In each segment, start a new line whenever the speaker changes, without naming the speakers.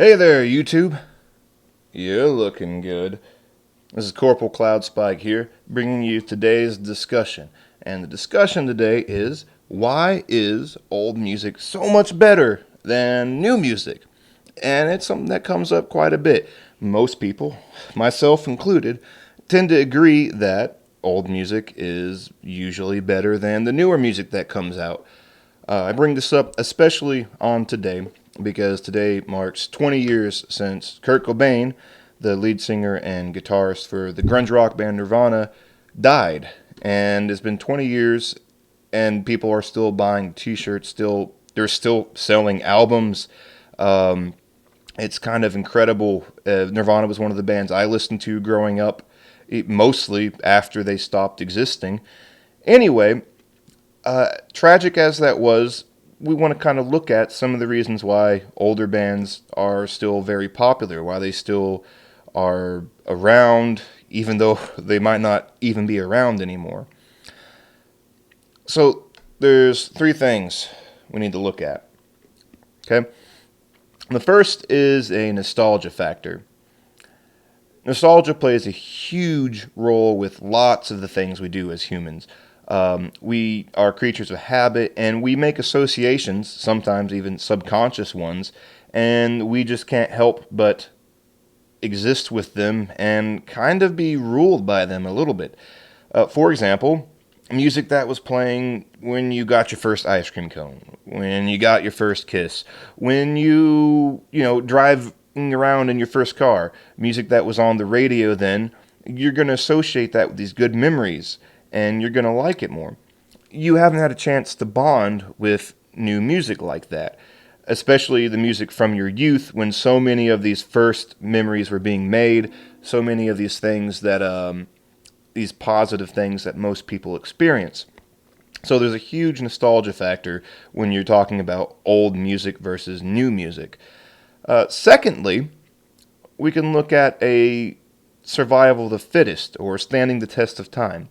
Hey there, YouTube. You're looking good. This is Corporal Cloudspike here, bringing you today's discussion. And the discussion today is, why is old music so much better than new music? And it's something that comes up quite a bit. Most people, myself included, tend to agree that old music is usually better than the newer music that comes out. I bring this up especially on today because today marks 20 years since Kurt Cobain, the lead singer and guitarist for the grunge rock band Nirvana, died. And it's been 20 years, and people are still buying T-shirts. They're still selling albums. It's kind of incredible. Nirvana was one of the bands I listened to growing up, mostly after they stopped existing. Anyway, tragic as that was, we want to kind of look at some of the reasons why older bands are still very popular, why they still are around, even though they might not even be around anymore. So there's three things we need to look at. Okay? The first is a nostalgia factor. Nostalgia plays a huge role with lots of the things we do as humans. We are creatures of habit, and we make associations, sometimes even subconscious ones, and we just can't help but exist with them and kind of be ruled by them a little bit. For example, music that was playing when you got your first ice cream cone, when you got your first kiss, when driving around in your first car, music that was on the radio then, you're going to associate that with these good memories, and you're going to like it more. You haven't had a chance to bond with new music like that, especially the music from your youth when so many of these first memories were being made, so many of these things that, these positive things that most people experience. So there's a huge nostalgia factor when you're talking about old music versus new music. Secondly, we can look at a survival of the fittest or standing the test of time.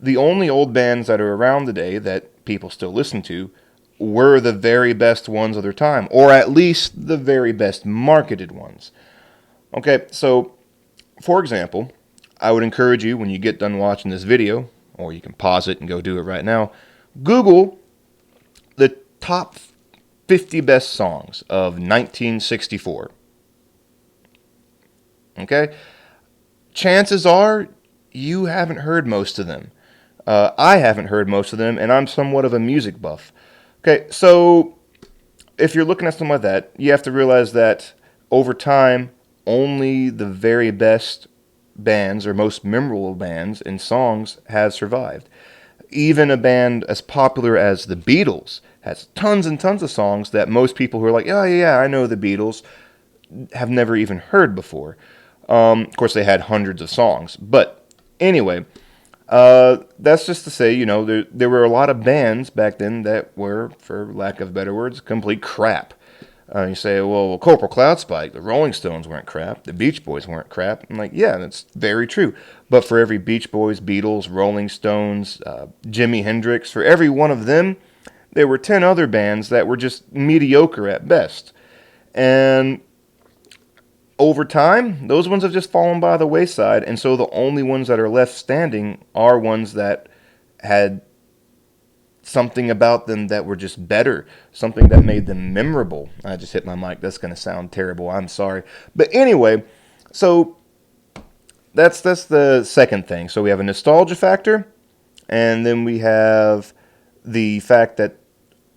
The only old bands that are around today that people still listen to were the very best ones of their time, or at least the very best marketed ones. Okay, so for example, I would encourage you when you get done watching this video, or you can pause it and go do it right now, Google the top 50 best songs of 1964. Okay? Chances are you haven't heard most of them. I haven't heard most of them, and I'm somewhat of a music buff. Okay, so if you're looking at something like that, you have to realize that over time, only the very best bands or most memorable bands and songs have survived. Even a band as popular as the Beatles has tons and tons of songs that most people who are like, oh yeah, I know the Beatles, have never even heard before. Of course, they had hundreds of songs. But anyway, that's just to say, there were a lot of bands back then that were, for lack of better words, complete crap. You say, well, Corporal Cloudspike, the Rolling Stones weren't crap, the Beach Boys weren't crap. I'm like, yeah, that's very true. But for every Beach Boys, Beatles, Rolling Stones, Jimi Hendrix, for every one of them, there were 10 other bands that were just mediocre at best. And over time, those ones have just fallen by the wayside, and so the only ones that are left standing are ones that had something about them that were just better, something that made them memorable. I just hit my mic. That's going to sound terrible. I'm sorry. But anyway, so that's the second thing. So we have a nostalgia factor, and then we have the fact that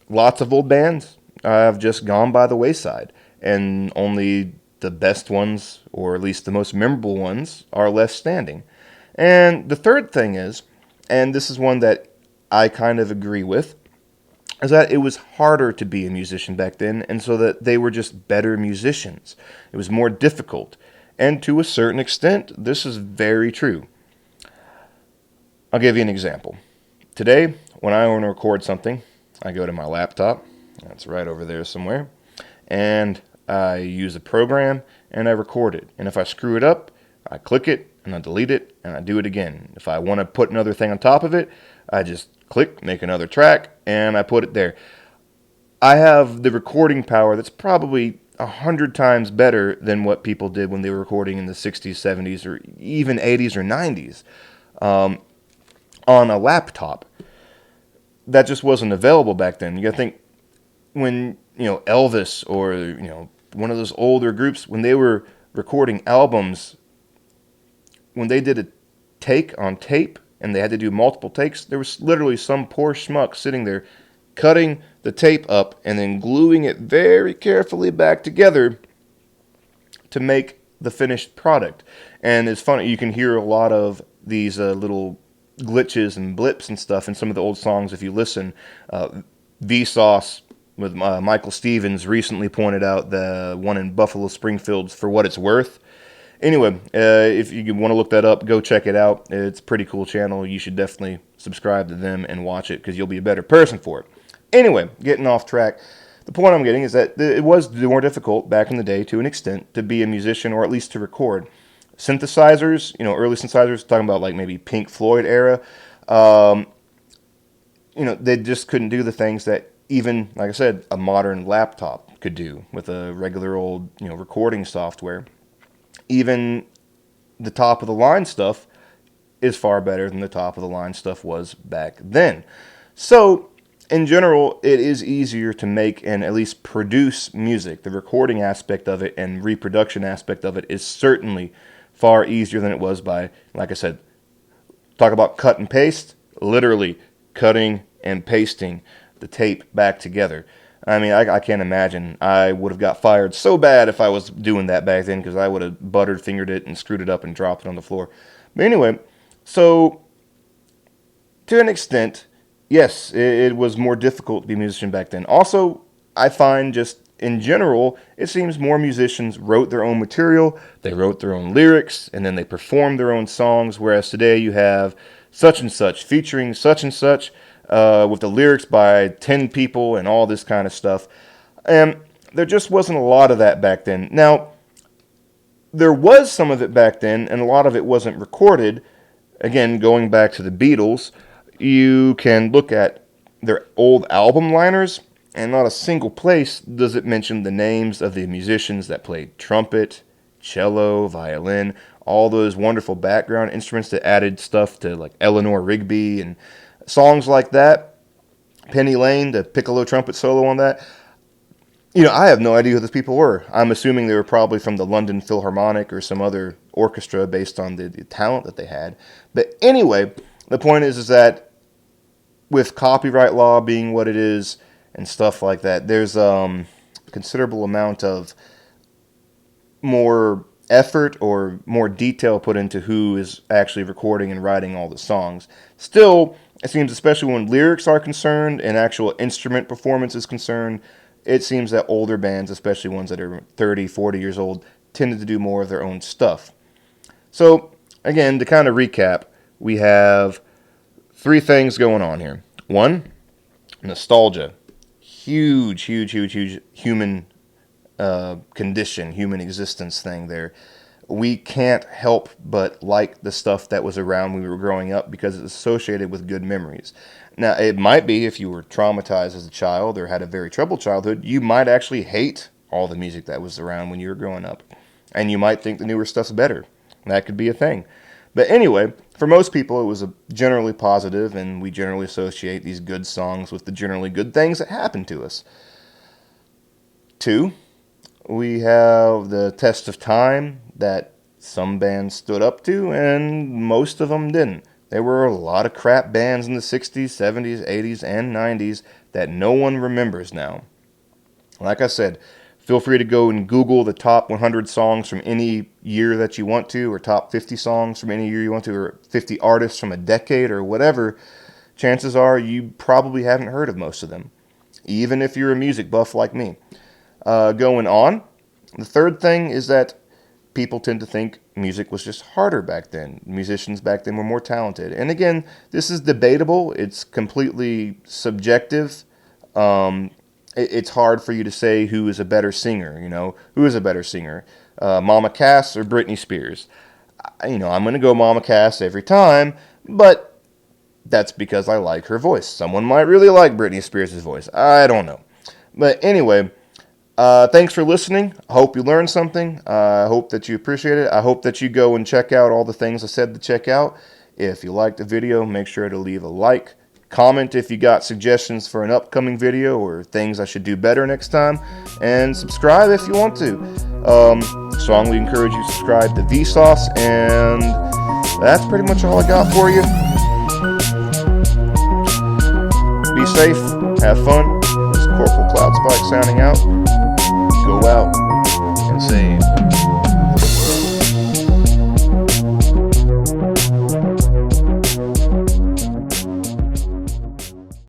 lots of old bands have just gone by the wayside, and only the best ones, or at least the most memorable ones, are left standing. And the third thing is, and this is one that I kind of agree with, is that it was harder to be a musician back then, and so that they were just better musicians. It was more difficult. And to a certain extent, this is very true. I'll give you an example. Today, when I want to record something, I go to my laptop, that's right over there somewhere, and I use a program, and I record it. And if I screw it up, I click it, and I delete it, and I do it again. If I want to put another thing on top of it, I just click, make another track, and I put it there. I have the recording power that's probably 100 times better than what people did when they were recording in the 60s, 70s, or even 80s or 90s on a laptop. That just wasn't available back then. You got to think when, Elvis or, one of those older groups, when they were recording albums, when they did a take on tape and they had to do multiple takes, there was literally some poor schmuck sitting there cutting the tape up and then gluing it very carefully back together to make the finished product. And it's funny, you can hear a lot of these little glitches and blips and stuff in some of the old songs if you listen. Vsauce with Michael Stevens recently pointed out the one in Buffalo Springfield's For What It's Worth. Anyway, if you want to look that up, go check it out. It's a pretty cool channel. You should definitely subscribe to them and watch it because you'll be a better person for it. Anyway, getting off track. The point I'm getting is that it was more difficult back in the day, to an extent, to be a musician or at least to record. Synthesizers, early synthesizers, talking about like maybe Pink Floyd era, they just couldn't do the things that even, like I said, a modern laptop could do with a regular old, recording software. Even the top of the line stuff is far better than the top of the line stuff was back then. So, in general, it is easier to make and at least produce music. The recording aspect of it and reproduction aspect of it is certainly far easier than it was by, like I said, talk about cut and paste, literally cutting and pasting the tape back together. I mean, I can't imagine. I would have got fired so bad if I was doing that back then because I would have buttered fingered it and screwed it up and dropped it on the floor. But anyway, so to an extent, yes, it was more difficult to be a musician back then. Also, I find just in general, it seems more musicians wrote their own material, they wrote their own lyrics, and then they performed their own songs, whereas today you have such and such featuring such and such with the lyrics by 10 people and all this kind of stuff. And there just wasn't a lot of that back then. Now, there was some of it back then, and a lot of it wasn't recorded. Again, going back to the Beatles, you can look at their old album liners, and not a single place does it mention the names of the musicians that played trumpet, cello, violin, all those wonderful background instruments that added stuff to like Eleanor Rigby and songs like that. Penny Lane, the piccolo trumpet solo on that. I have no idea who those people were. I'm assuming they were probably from the London Philharmonic or some other orchestra based on the talent that they had. But anyway, the point is that with copyright law being what it is and stuff like that, there's a considerable amount of more effort or more detail put into who is actually recording and writing all the songs. Still, it seems, especially when lyrics are concerned and actual instrument performance is concerned, it seems that older bands, especially ones that are 30, 40 years old, tended to do more of their own stuff. So, again, to kind of recap, we have three things going on here. One, nostalgia. Huge human condition, human existence thing there. We can't help but like the stuff that was around when we were growing up because it's associated with good memories. Now, it might be if you were traumatized as a child or had a very troubled childhood, you might actually hate all the music that was around when you were growing up. And you might think the newer stuff's better. That could be a thing. But anyway, for most people, it was a generally positive, and we generally associate these good songs with the generally good things that happen to us. Two, we have the test of time that some bands stood up to, and most of them didn't. There were a lot of crap bands in the 60s, 70s, 80s, and 90s that no one remembers now. Like I said, feel free to go and Google the top 100 songs from any year that you want to, or top 50 songs from any year you want to, or 50 artists from a decade, or whatever. Chances are you probably haven't heard of most of them, even if you're a music buff like me. Going on, the third thing is that people tend to think music was just harder back then. Musicians back then were more talented. And again, this is debatable. It's completely subjective. It's hard for you to say who is a better singer, who is a better singer, Mama Cass or Britney Spears. I'm going to go Mama Cass every time, but that's because I like her voice. Someone might really like Britney Spears' voice. I don't know. But anyway, Thanks for listening. I hope you learned something. I hope that you appreciate it. I hope that you go and check out all the things I said to check out. If you liked the video, make sure to leave a like. Comment if you got suggestions for an upcoming video or things I should do better next time. And subscribe if you want to. Strongly encourage you to subscribe to Vsauce. And that's pretty much all I got for you. Be safe. Have fun. This is Corporal Cloudspike signing out. Go out and save.